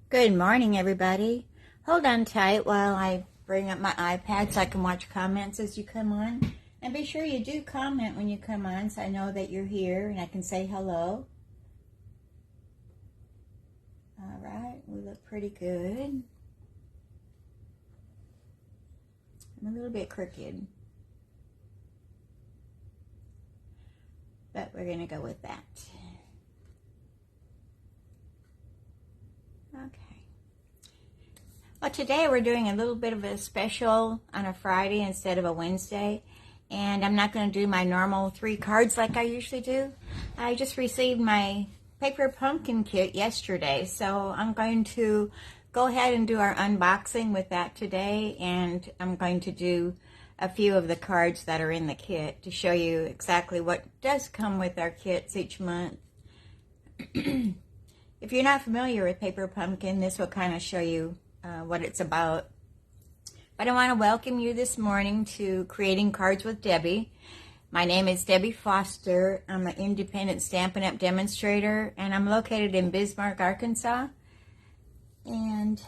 Good morning, everybody. Hold on tight while I bring up my iPad so I can watch comments as you come on. And be sure you do comment when you come on so I know that you're here and I can say hello. All right, we look pretty good. I'm a little bit crooked, but we're going to go with that. Okay. Well, today we're doing a little bit of a special on a Friday instead of a Wednesday. And I'm not going to do my normal 3 cards like I usually do. I just received my paper pumpkin kit yesterday. So I'm going to go ahead and do our unboxing with that today. And I'm going to do a few of the cards that are in the kit to show you exactly what does come with our kits each month. If you're not familiar with paper pumpkin, this will kind of show you what it's about. But I want to welcome you this morning to Creating Cards with Debbie. My name is Debbie Foster. I'm an independent Stampin' Up! Demonstrator, and I'm located in Bismarck, Arkansas. And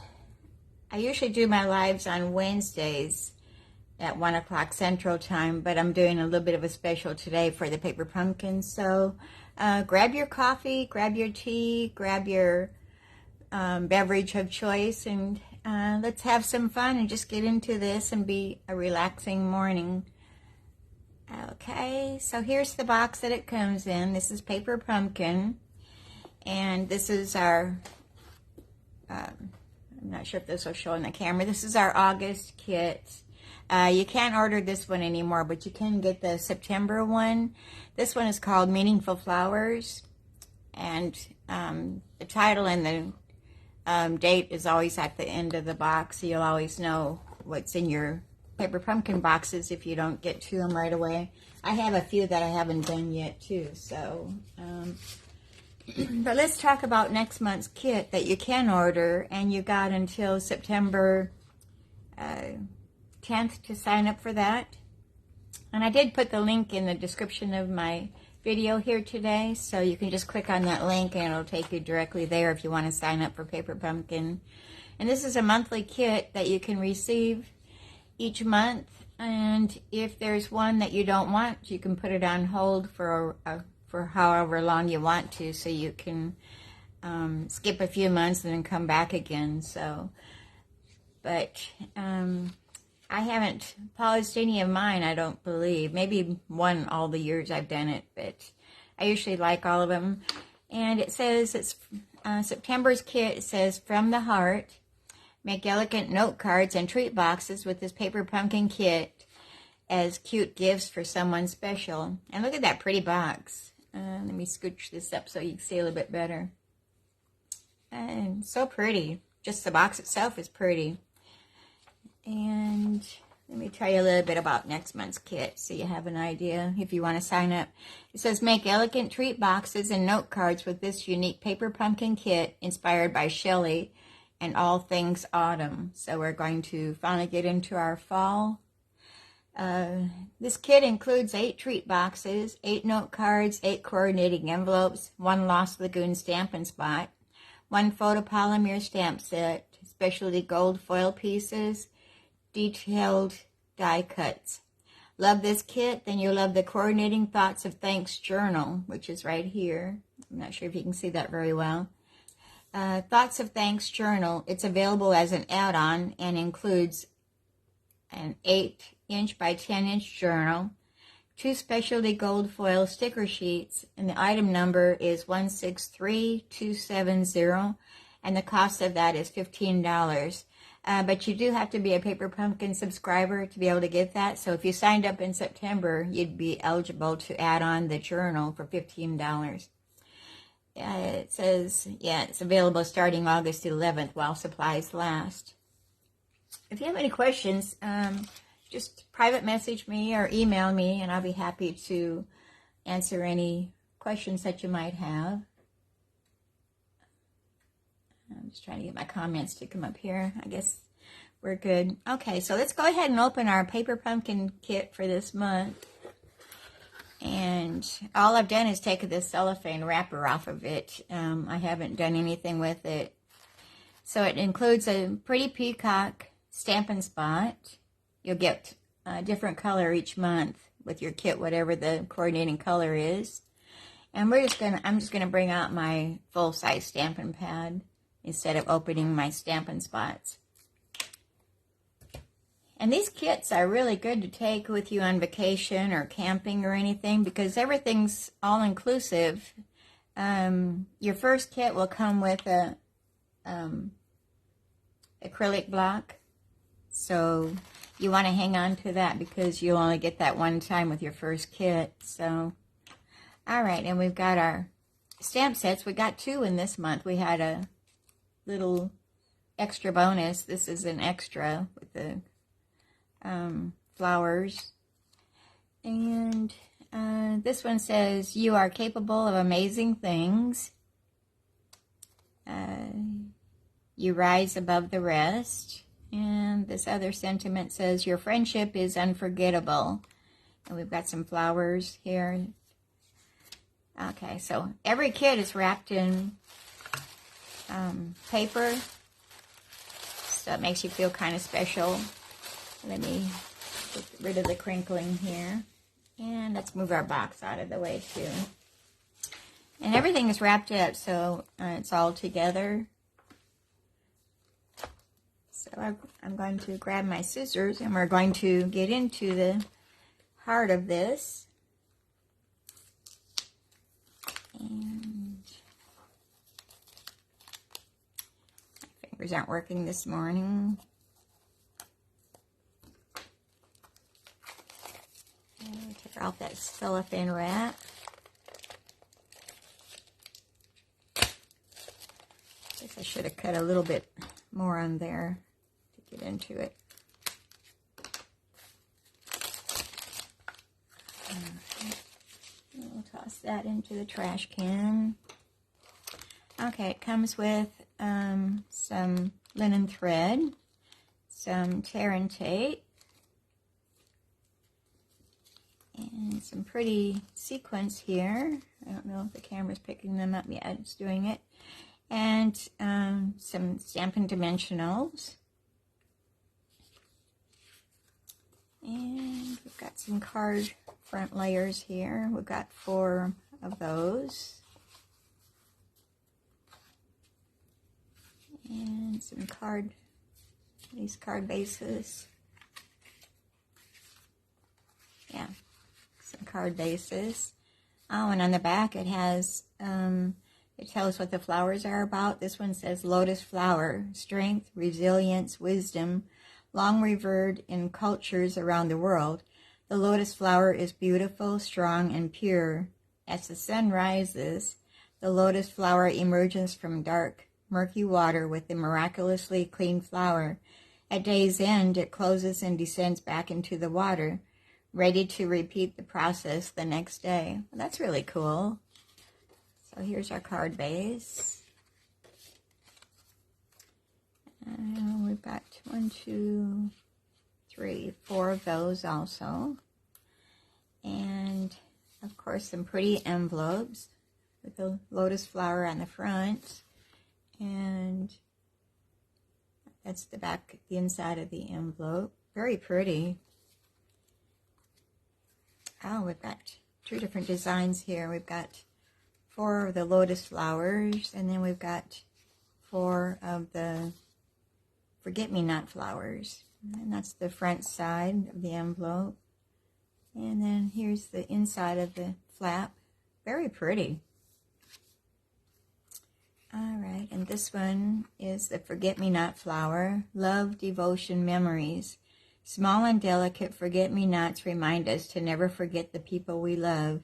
I usually do my lives on Wednesdays at 1 o'clock Central Time, but I'm doing a little bit of a special today for the paper pumpkin. So grab your coffee, grab your tea, grab your beverage of choice, and let's have some fun and just get into this and be a relaxing morning. Okay, so here's the box that it comes in. This is paper pumpkin, and this is our, I'm not sure if this will show on the camera, this is our August kit. You can't order this one anymore, but you can get the September one. This one is called Meaningful Flowers, and the title and the date is always at the end of the box, so you'll always know what's in your paper pumpkin boxes if you don't get to them right away. I have a few that I haven't done yet too, so but let's talk about next month's kit that you can order, and you got until September 10th to sign up for that. And I did put the link in the description of my video here today, so you can just click on that link and it'll take you directly there if you want to sign up for paper pumpkin. And this is a monthly kit that you can receive each month, and if there's one that you don't want, you can put it on hold for however long you want to, so you can skip a few months and then come back again. So but I haven't polished any of mine, I don't believe. Maybe one all the years I've done it, but I usually like all of them. And it says, it's September's kit, it says, From the Heart, make elegant note cards and treat boxes with this paper pumpkin kit as cute gifts for someone special. And look at that pretty box. Let me scooch this up so you can see a little bit better. And so pretty. Just the box itself is pretty. And let me tell you a little bit about next month's kit so you have an idea if you want to sign up. It says, make elegant treat boxes and note cards with this unique paper pumpkin kit inspired by Shelley and all things autumn. So we're going to finally get into our fall. This kit includes 8 treat boxes, 8 note cards, 8 coordinating envelopes, 1 Lost Lagoon Stampin' Spot, 1 photopolymer stamp set, specialty gold foil pieces, detailed die cuts. Love this kit? Then you'll love the Coordinating Thoughts of Thanks journal, which is right here. I'm not sure if you can see that very well. Thoughts of Thanks journal. It's available as an add-on and includes an 8-inch by 10-inch journal, 2 specialty gold foil sticker sheets, and the item number is 163270, and the cost of that is $15. But you do have to be a Paper Pumpkin subscriber to be able to get that. So if you signed up in September, you'd be eligible to add on the journal for $15. It says, yeah, it's available starting August 11th while supplies last. If you have any questions, just private message me or email me, and I'll be happy to answer any questions that you might have. I'm just trying to get my comments to come up here. I guess we're good. Okay, so let's go ahead and open our paper pumpkin kit for this month. And all I've done is take the cellophane wrapper off of it. I haven't done anything with it. So it includes a pretty peacock Stampin' Spot. You'll get a different color each month with your kit, whatever the coordinating color is. And I'm just gonna bring out my full-size Stampin' Pad instead of opening my Stampin' Spots. And these kits are really good to take with you on vacation or camping or anything because everything's all-inclusive. Your first kit will come with a acrylic block. So you want to hang on to that because you'll only get that one time with your first kit. So, all right, and we've got our stamp sets. We got 2 in this month. We had a little extra bonus. This is an extra with the flowers. And this one says, you are capable of amazing things. You rise above the rest. And this other sentiment says, your friendship is unforgettable. And we've got some flowers here. Okay, so every kit is wrapped in paper. So it makes you feel kind of special. Let me get rid of the crinkling here. And let's move our box out of the way too. And everything is wrapped up, so it's all together. So I'm going to grab my scissors and we're going to get into the heart of this. And my fingers aren't working this morning. Take off that cellophane wrap. Guess I should have cut a little bit more on there to get into it. We'll toss that into the trash can. Okay, it comes with some linen thread, some tear and tape, and some pretty sequins here. I don't know if the camera's picking them up yet. It's doing it. And some Stampin' Dimensionals. And we've got some card front layers here. We've got 4 of those. And some these card bases. Yeah, some card bases. Oh, and on the back it has, it tells what the flowers are about. This one says lotus flower, strength, resilience, wisdom, long revered in cultures around the world. The lotus flower is beautiful, strong, and pure. As the sun rises, the lotus flower emerges from dark, murky water with the miraculously clean flower. At day's end, it closes and descends back into the water, ready to repeat the process the next day. Well, that's really cool. So here's our card base. And we've got 1, 2, 3, 4 of those also. And of course some pretty envelopes with the lotus flower on the front. And that's the back, the inside of the envelope. Very pretty. Oh, we've got 2 different designs here. We've got 4 of the lotus flowers, and then we've got 4 of the forget-me-not flowers. And that's the front side of the envelope. And then here's the inside of the flap. Very pretty. All right, and this one is the forget-me-not flower. Love, devotion, memories. Small and delicate forget-me-nots remind us to never forget the people we love.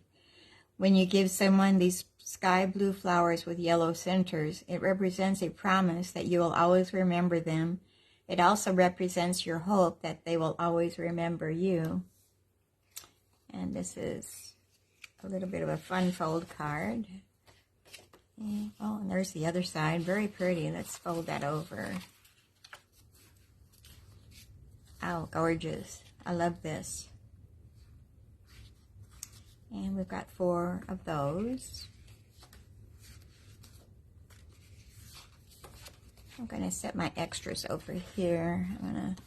When you give someone these sky blue flowers with yellow centers, it represents a promise that you will always remember them. It also represents your hope that they will always remember you. And this is a little bit of a fun fold card. Oh, and there's the other side. Very pretty. Let's fold that over. Oh, gorgeous. I love this. And we've got 4 of those. I'm going to set my extras over here. I'm going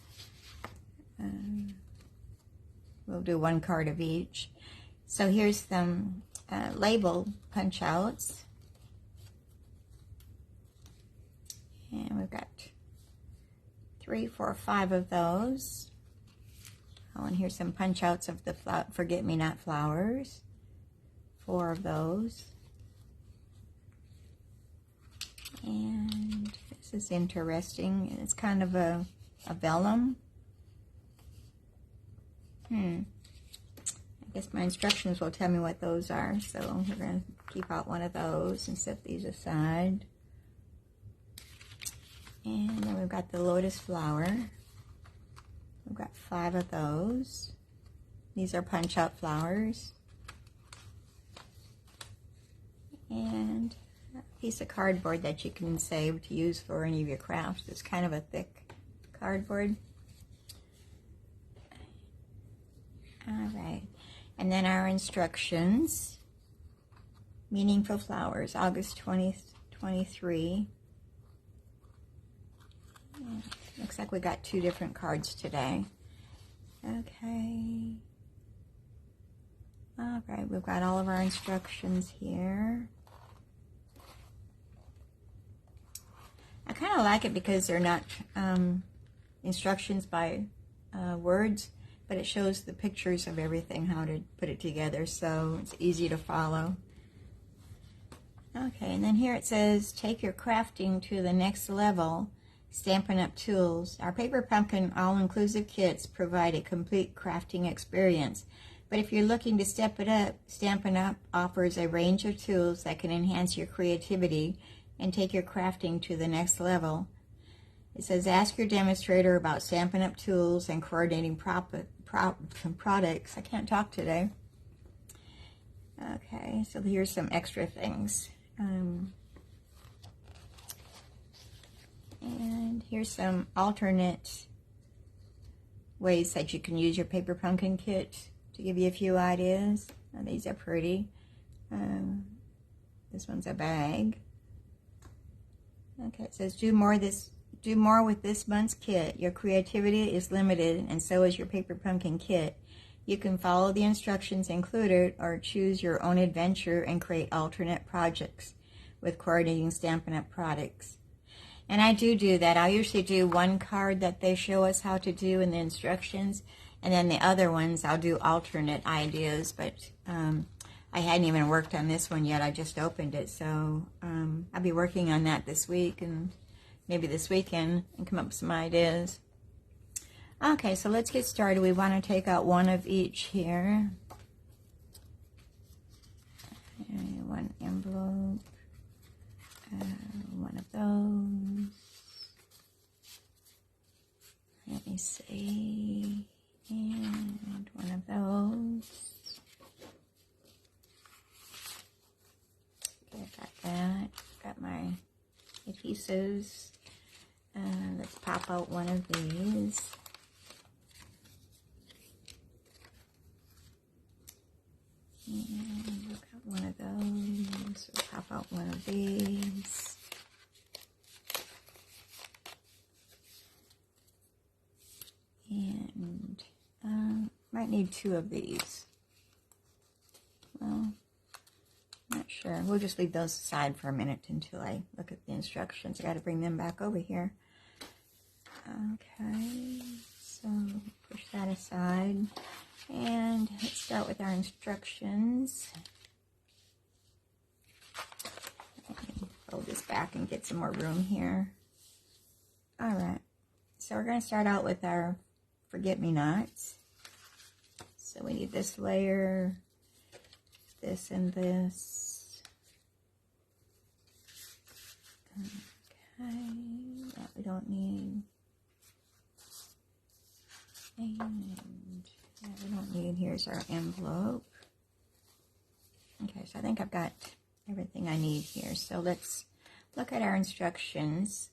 to, we'll do one card of each. So here's some label punch outs. And we've got 3, 4, 5 of those. Oh, and here's some punch outs of the forget-me-not flowers. 4 of those. And this is interesting. It's kind of a vellum. I guess my instructions will tell me what those are. So we're going to keep out one of those and set these aside. And then we've got the lotus flower. We've got 5 of those. These are punch out flowers. And a piece of cardboard that you can save to use for any of your crafts. It's kind of a thick cardboard. Alright, and then our instructions. Meaningful Flowers, August 20th, 23. Looks like we got 2 different cards today. Okay. Alright, we've got all of our instructions here. I kind of like it because they're not instructions by words, but it shows the pictures of everything, how to put it together, so it's easy to follow. Okay, and then here it says, take your crafting to the next level, Stampin' Up! Tools. Our Paper Pumpkin all-inclusive kits provide a complete crafting experience. But if you're looking to step it up, Stampin' Up! Offers a range of tools that can enhance your creativity and take your crafting to the next level. It says, ask your demonstrator about Stampin' Up! Tools and coordinating products. I can't talk today. Okay, so here's some extra things. And here's some alternate ways that you can use your Paper Pumpkin kit to give you a few ideas. Now, these are pretty. This one's a bag. Okay, it says do more with this month's kit. Your creativity is limited, and so is your Paper Pumpkin kit. You can follow the instructions included or choose your own adventure and create alternate projects with coordinating Stampin' Up! Products. And I do that. I usually do one card that they show us how to do in the instructions, and then the other ones I'll do alternate ideas, but I hadn't even worked on this one yet. I just opened it, so I'll be working on that this week and maybe this weekend and come up with some ideas. Okay, so let's get started. We want to take out one of each here. One envelope. One of those. Let me see. And one of those. Okay, I got that. Got my adhesives. Let's pop out one of these. And we've got one of those. We'll pop out one of these. And might need 2 of these. Well, not sure. We'll just leave those aside for a minute until I look at the instructions. I got to bring them back over here. Okay, so push that aside. And let's start with our instructions. Fold this back and get some more room here. Alright, so we're going to start out with our forget-me-nots. So we need this layer, this and this. Okay, that we don't need. And that we don't need. Here's our envelope. Okay, so I think I've got everything I need here. So let's look at our instructions.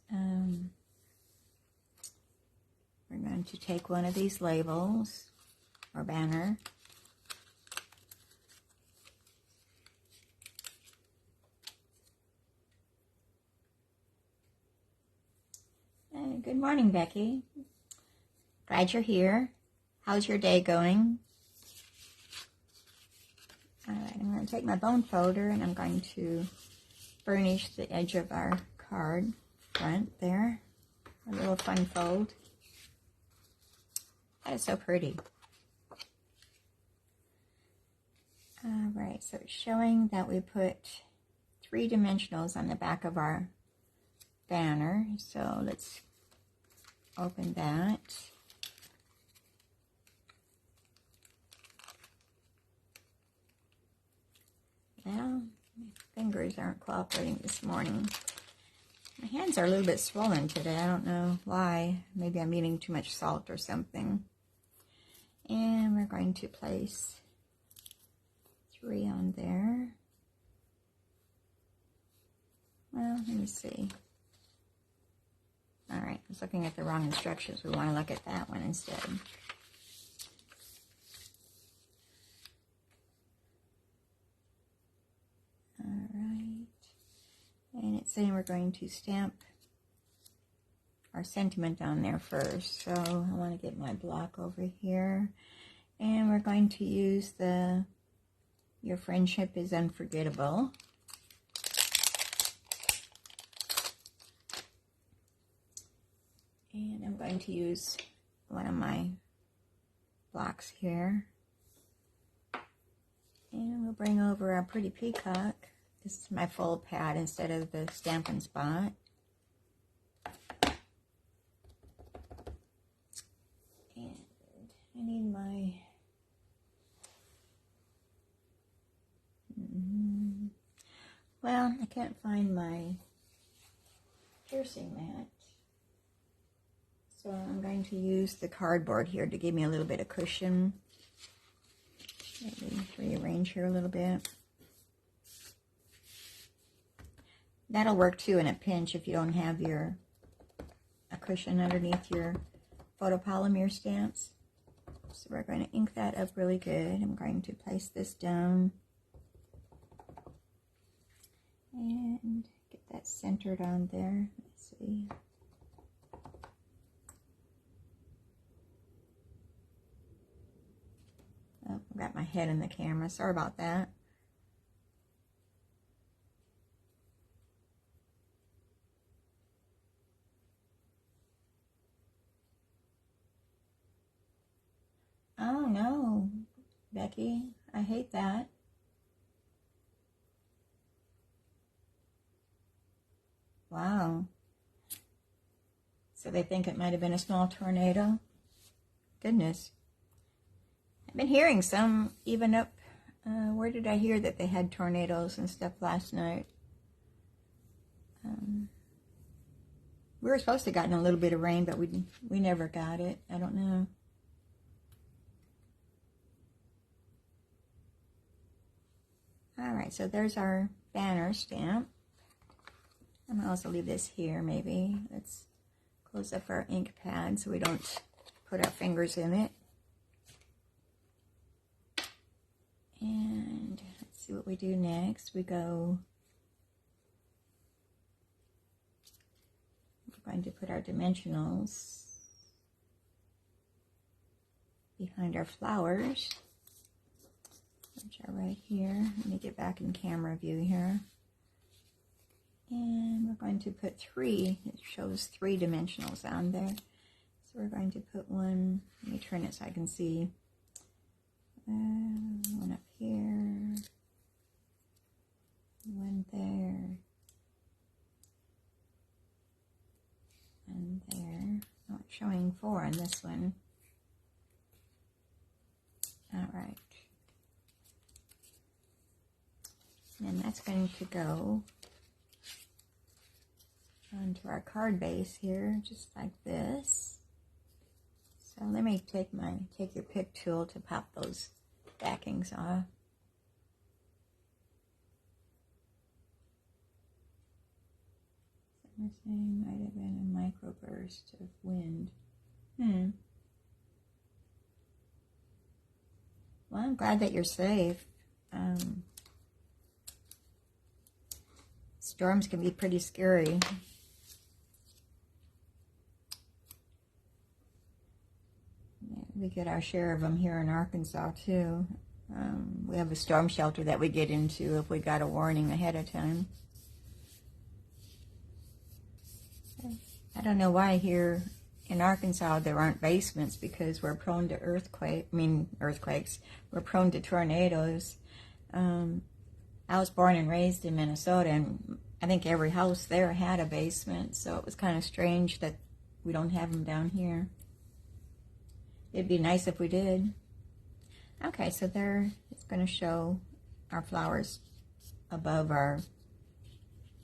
We're going to take one of these labels or banner. Good morning, Becky. Glad you're here. How's your day going? All right, I'm going to take my bone folder and I'm going to burnish the edge of our card front there. A little fun fold. That is so pretty. All right, so it's showing that we put 3 dimensionals on the back of our banner. So let's open that. Well, my fingers aren't cooperating this morning. My hands are a little bit swollen today. I don't know why. Maybe I'm eating too much salt or something. And we're going to place 3 on there. Well, let me see. All right, I was looking at the wrong instructions. We want to look at that one instead. All right. And it's saying we're going to stamp our sentiment on there first. So I want to get my block over here. And we're going to use the Your Friendship is Unforgettable. And I'm going to use one of my blocks here. And we'll bring over our Pretty Peacock. This is my full pad instead of the Stampin' Spot. And I need my... Well, I can't find my piercing mat. So I'm going to use the cardboard here to give me a little bit of cushion. Maybe rearrange here a little bit. That'll work too in a pinch if you don't have a cushion underneath your photopolymer stamps. So we're going to ink that up really good. I'm going to place this down and get that centered on there. Let's see. Oh, I got my head in the camera. Sorry about that. Oh no, Becky, I hate that. Wow. So they think it might have been a small tornado? Goodness. I've been hearing some even up, where did I hear that they had tornadoes and stuff last night? We were supposed to have gotten a little bit of rain, but we never got it. I don't know. All right, so there's our banner stamp. I'm gonna also leave this here maybe. Let's close up our ink pad so we don't put our fingers in it. And let's see what we do next. We're going to put our dimensionals behind our flowers, which are right here. Let me get back in camera view here. And we're going to put 3, it shows 3 dimensionals on there. So we're going to put one, let me turn it so I can see. One up here, one there, and there. Oh, it's showing 4 on this one. All right. And that's going to go onto our card base here, just like this. So let me take your pick tool to pop those backings off. So we're saying might have been a microburst of wind. Well, I'm glad that you're safe. Storms can be pretty scary. we get our share of them here in Arkansas too. We have a storm shelter that we get into if we got a warning ahead of time. I don't know why here in Arkansas there aren't basements, because we're prone to earthquakes. We're prone to tornadoes. I was born and raised in Minnesota, and I think every house there had a basement, so it was kind of strange that we don't have them down here. It'd be nice if we did. Okay, so there it's going to show our flowers above our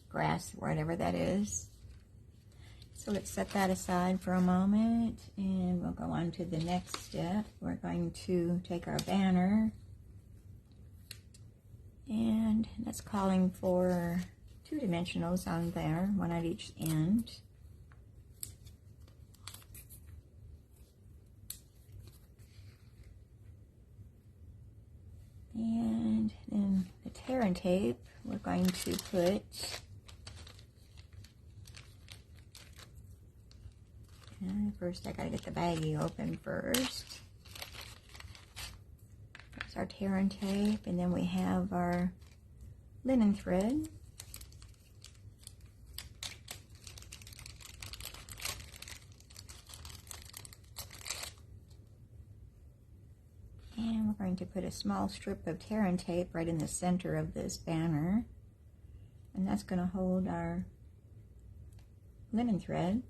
grass, whatever that is. So let's set that aside for a moment, and we'll go on to the next step. We're going to take our banner, and that's calling for 2 dimensionals on there, one at each end. And then the tear and tape, we're going to put first. I gotta get the baggie open first. There's our tear and tape, and then we have our linen thread. And we're going to put a small strip of tear and tape right in the center of this banner, and that's going to hold our linen thread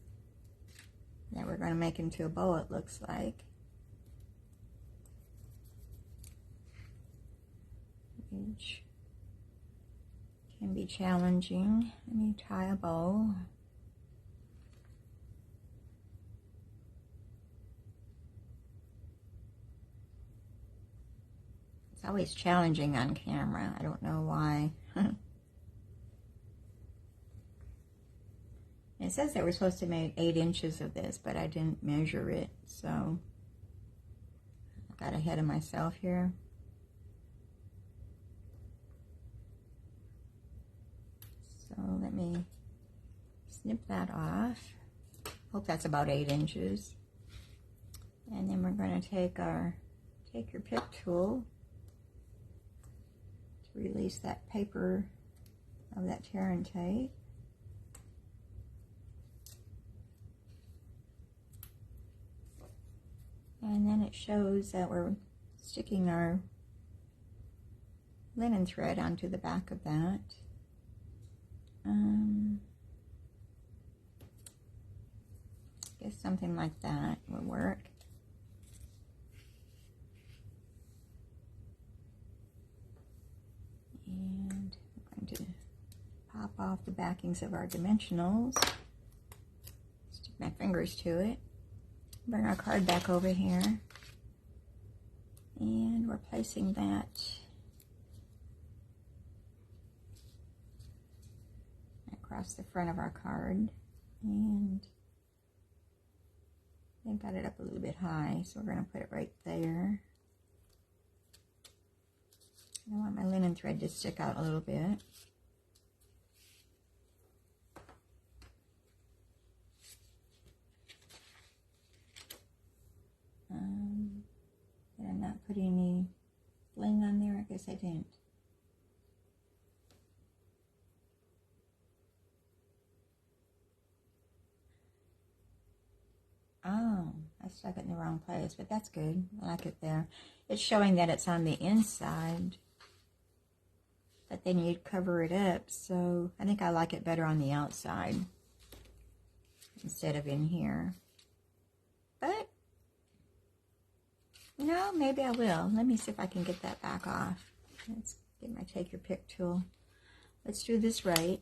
that we're going to make into a bow, it looks like. Which can be challenging. Let me tie a bow. It's always challenging on camera. I don't know why. It says that we're supposed to make 8 inches of this, but I didn't measure it, so I got ahead of myself here. So let me snip that off. Hope that's about 8 inches. And then we're going to take your pick tool to release that paper of that tear and tape. And then it shows that we're sticking our linen thread onto the back of that. I guess something like that will work. And I'm going to pop off the backings of our dimensionals. Stick my fingers to it. Bring our card back over here, and we're placing that across the front of our card, and I've got it up a little bit high, so we're going to put it right there. I want my linen thread to stick out a little bit. Did I not put any bling on there? I guess I didn't. Oh, I stuck it in the wrong place, but that's good. I like it there. It's showing that it's on the inside, but then you'd cover it up, so I think I like it better on the outside instead of in here. But no, maybe I will. Let me see if I can get that back off. Let's get my take your pick tool. Let's do this right.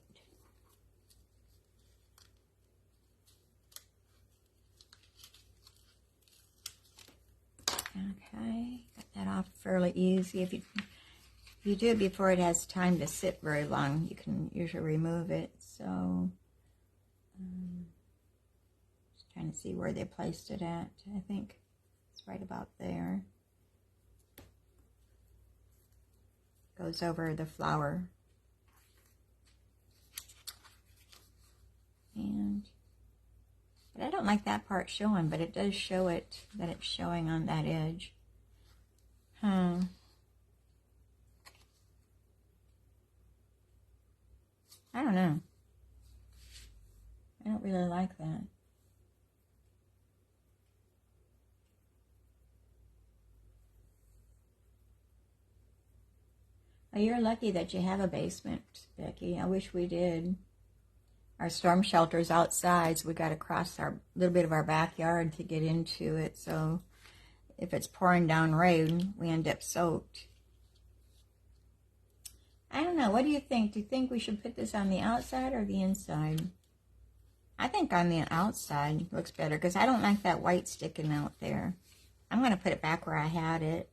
Okay, got that off fairly easy. If you do it before it has time to sit very long, you can usually remove it. So, just trying to see where they placed it at. I think it's right about there. Goes over the flower. But I don't like that part showing, but it does show it, that it's showing on that edge. I don't know. I don't really like that. Well, you're lucky that you have a basement, Becky. I wish we did. Our storm shelter's outside, so we got to cross our little bit of our backyard to get into it. So if it's pouring down rain, we end up soaked. I don't know. What do you think? Do you think we should put this on the outside or the inside? I think on the outside looks better because I don't like that white sticking out there. I'm going to put it back where I had it.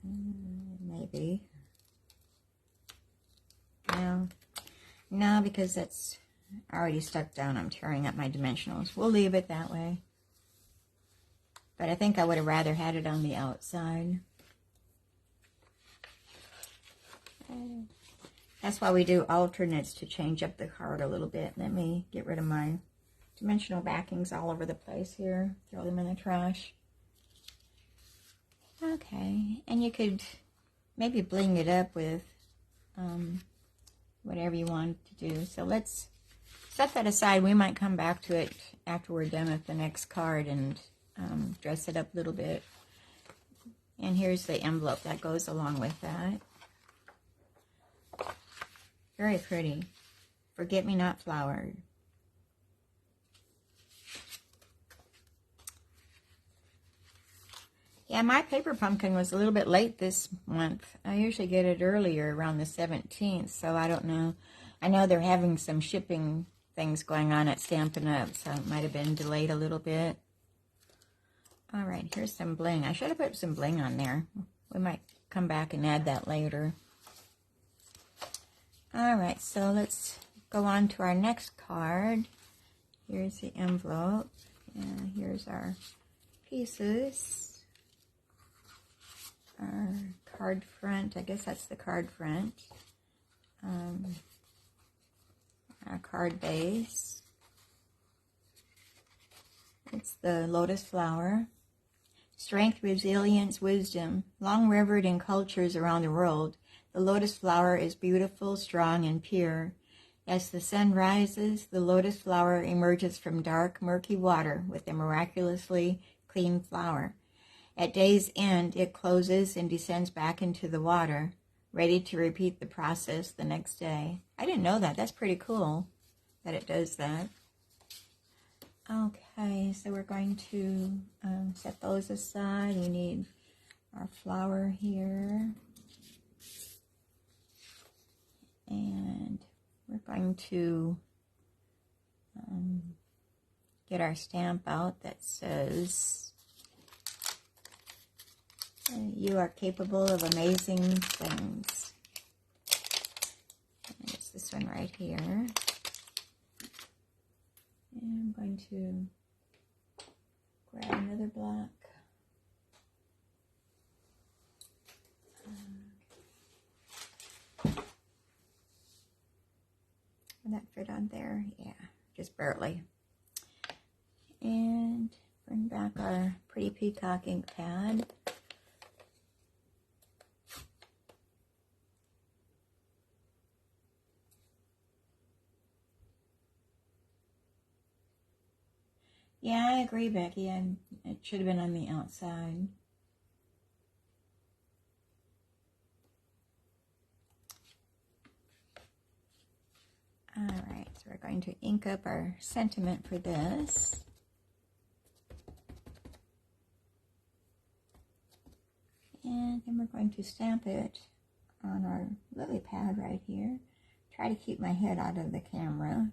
Maybe. No, because that's already stuck down. I'm tearing up my dimensionals. We'll leave it that way. But I think I would have rather had it on the outside. That's why we do alternates, to change up the card a little bit. Let me get rid of my dimensional backings all over the place here. Throw them in the trash. Okay, and you could maybe bling it up with whatever you want to do. So let's set that aside. We might come back to it after we're done with the next card and dress it up a little bit. And here's the envelope that goes along with that. Very pretty. Forget-me-not flowered. Yeah, my paper pumpkin was a little bit late this month. I usually get it earlier, around the 17th, so I don't know. I know they're having some shipping things going on at Stampin' Up, so it might have been delayed a little bit. All right, here's some bling. I should have put some bling on there. We might come back and add that later. All right, so let's go on to our next card. Here's the envelope, and here's our pieces. Our card front, I guess that's the card front. Our card base. It's the lotus flower. Strength, resilience, wisdom. Long revered in cultures around the world, the lotus flower is beautiful, strong, and pure. As the sun rises, the lotus flower emerges from dark, murky water with a miraculously clean flower. At day's end, it closes and descends back into the water, ready to repeat the process the next day. I didn't know that. That's pretty cool that it does that. Okay, so we're going to set those aside. We need our flower here. And we're going to get our stamp out that says, "You are capable of amazing things." And it's this one right here. And I'm going to grab another block. Will that fit on there? Yeah, just barely. And bring back our pretty peacock ink pad. Yeah, I agree, Becky. It should have been on the outside. All right, so we're going to ink up our sentiment for this. And then we're going to stamp it on our lily pad right here. Try to keep my head out of the camera.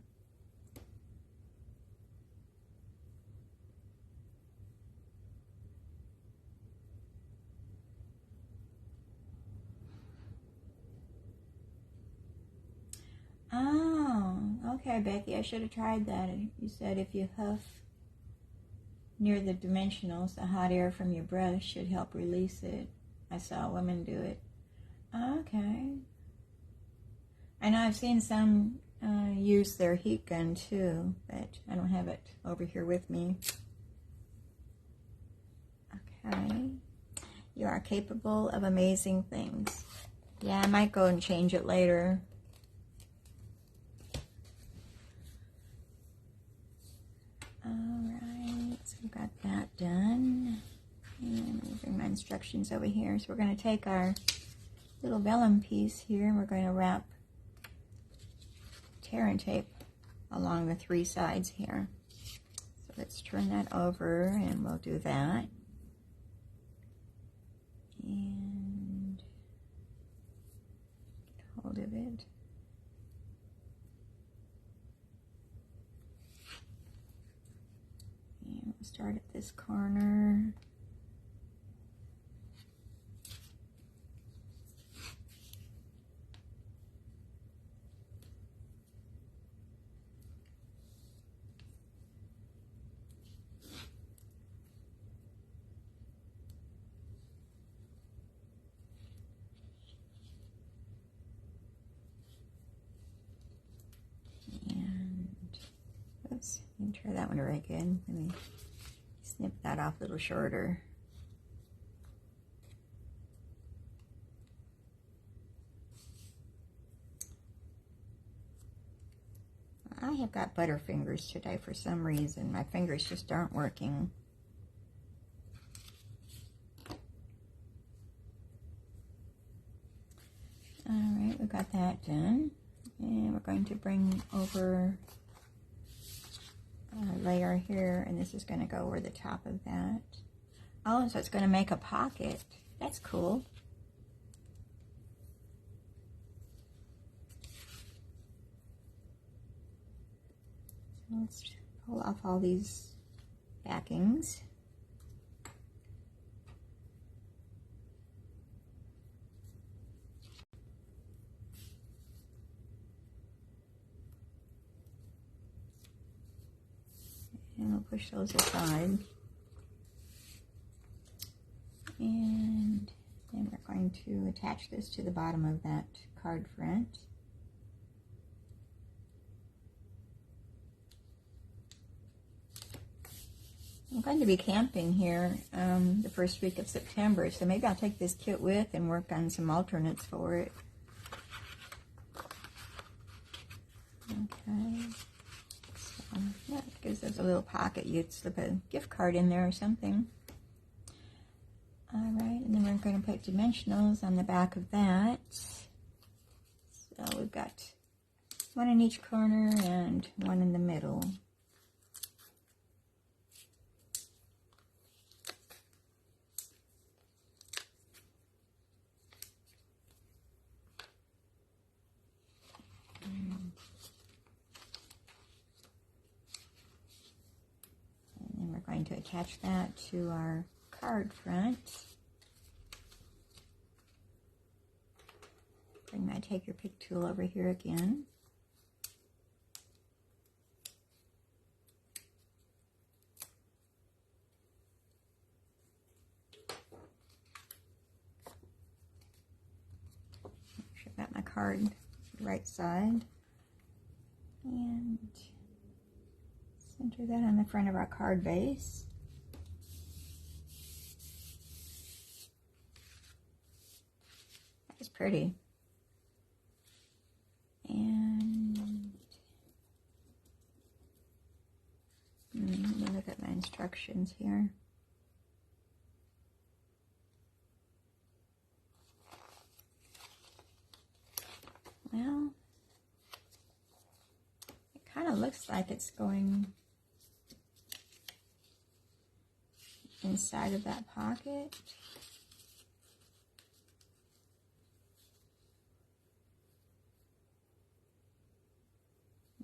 Oh, okay, Becky, I should have tried that. You said if you huff near the dimensionals, the hot air from your brush should help release it. I saw women do it. Okay. I know I've seen some use their heat gun too, but I don't have it over here with me. Okay. You are capable of amazing things. Yeah, I might go and change it later. Alright, so we got that done. And let me bring my instructions over here. So we're going to take our little vellum piece here and we're going to wrap tear and tape along the 3 sides here. So let's turn that over and we'll do that. And get hold of it. And we'll start at this corner. Oops, let me try that one right good. Let me snip that off a little shorter. I have got butterfingers today for some reason. My fingers just aren't working. Alright, we got that done. And we're going to bring over a layer here, and this is going to go over the top of that. Oh, so it's going to make a pocket. That's cool. So let's pull off all these backings. And we'll push those aside. And then we're going to attach this to the bottom of that card front. I'm going to be camping here the first week of September, so maybe I'll take this kit with and work on some alternates for it. Okay. Yeah, it gives us a little pocket. You'd slip a gift card in there or something. Alright, and then we're going to put dimensionals on the back of that. So we've got one in each corner and one in the middle. Going to attach that to our card front. Bring my Take Your Pick tool over here again. Make sure I've got my card to the right side. And center that on the front of our card base. That's pretty. And let me look at my instructions here. Well, it kind of looks like it's going inside of that pocket.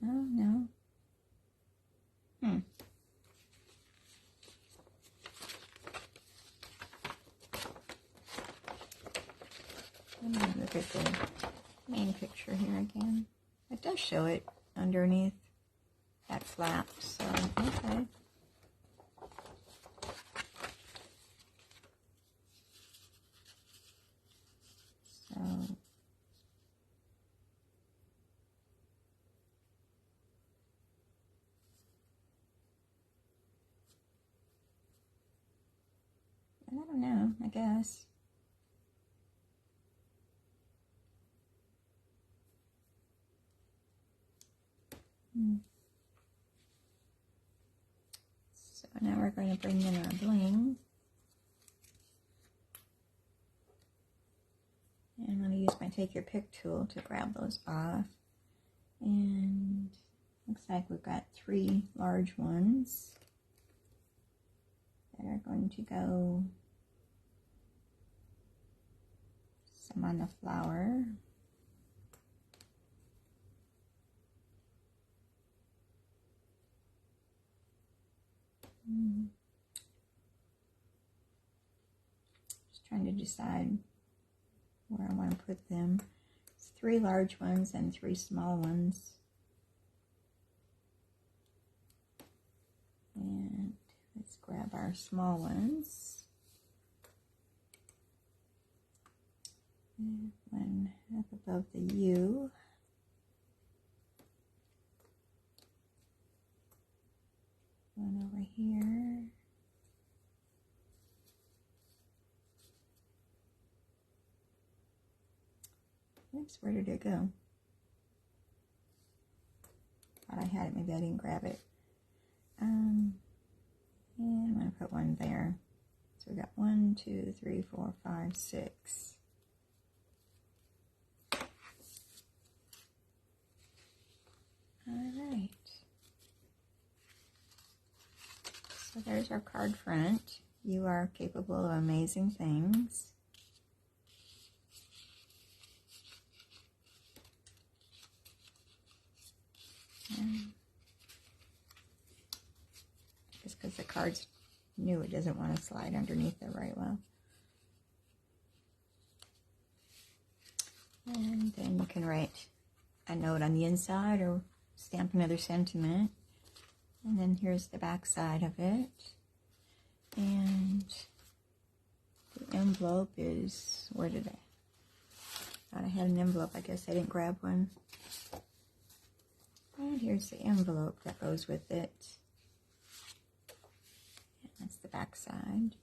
No. Let me look at the main picture here again. It does show it underneath that flap, so okay. So guess. So now we're going to bring in our bling. And I'm going to use my Take Your Pick tool to grab those off. And looks like we've got 3 large ones that are going to go, some on the flower. Just trying to decide where I want to put them. It's 3 large ones and 3 small ones. And let's grab our small ones. One up above the U. One over here. Oops, where did it go? Thought I had it, maybe I didn't grab it. And I'm going to put one there. So we got 1, 2, 3, 4, 5, 6. All right. So there's our card front. You are capable of amazing things. Just because the card's new, it doesn't want to slide underneath there right well. And then you can write a note on the inside or stamp another sentiment. And then here's the back side of it. And the envelope is, where did I? Thought I had an envelope. I guess I didn't grab one. And here's the envelope that goes with it. And that's the back side.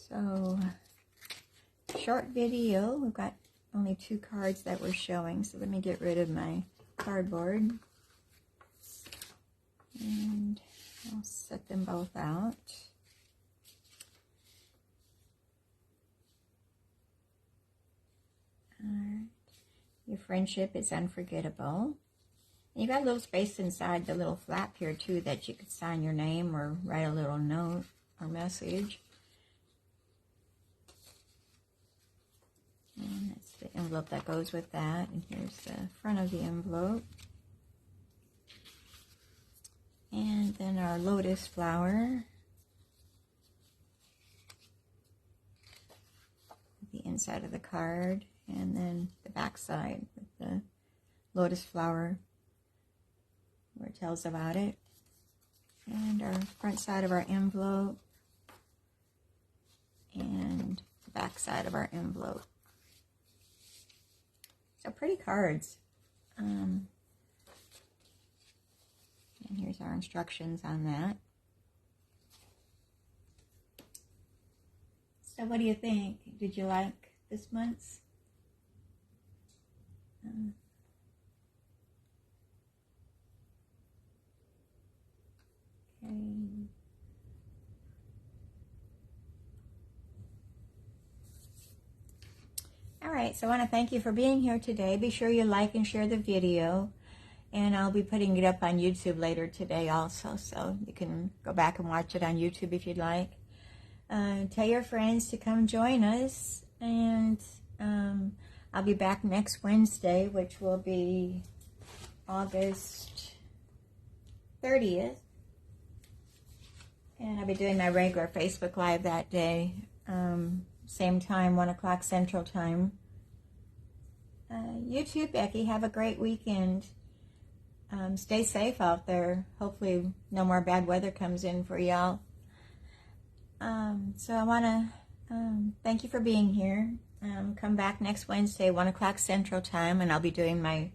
So, short video. We've got only 2 cards that we're showing. So let me get rid of my cardboard. And I'll set them both out. Alright. Your friendship is unforgettable. And you got a little space inside the little flap here too that you could sign your name or write a little note or message. And that's the envelope that goes with that. And here's the front of the envelope. And then our lotus flower. The inside of the card. And then the back side with the lotus flower where it tells about it. And our front side of our envelope. And the back side of our envelope. So pretty cards. And here's our instructions on that. So what do you think? Did you like this month's? Okay. All right, so I want to thank you for being here today. Be sure you like and share the video. And I'll be putting it up on YouTube later today also, so you can go back and watch it on YouTube if you'd like. Tell your friends to come join us, and I'll be back next Wednesday, which will be August 30th. And I'll be doing my regular Facebook Live that day, same time, 1 o'clock Central Time. You too, Becky. Have a great weekend. Stay safe out there. Hopefully no more bad weather comes in for y'all. So I want to thank you for being here. Come back next Wednesday, 1 o'clock Central Time, and I'll be doing my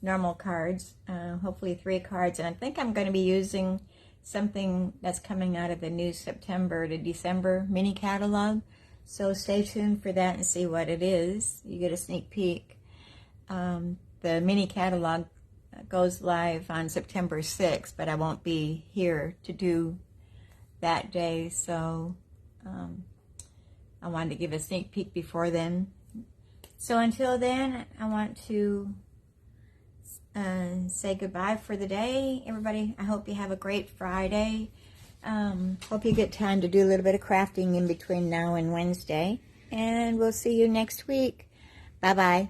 normal cards, hopefully 3 cards. And I think I'm going to be using something that's coming out of the new September to December mini catalog. So stay tuned for that and see what it is. You get a sneak peek. The mini catalog goes live on September 6th, but I won't be here to do that day, so I wanted to give a sneak peek before then. So until then, I want to say goodbye for the day. Everybody, I hope you have a great Friday. Hope you get time to do a little bit of crafting in between now and Wednesday. And we'll see you next week. Bye-bye.